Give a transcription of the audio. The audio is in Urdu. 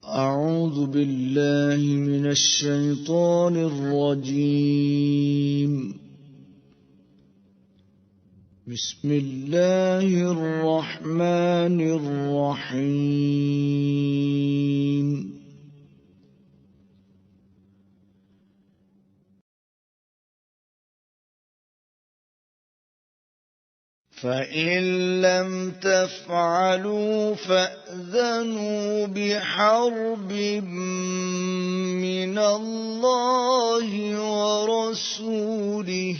أعوذ بالله من الشيطان الرجيم. بسم الله الرحمن الرحيم. فإن لم تفعلوا فأذنوا بحرب من الله ورسوله.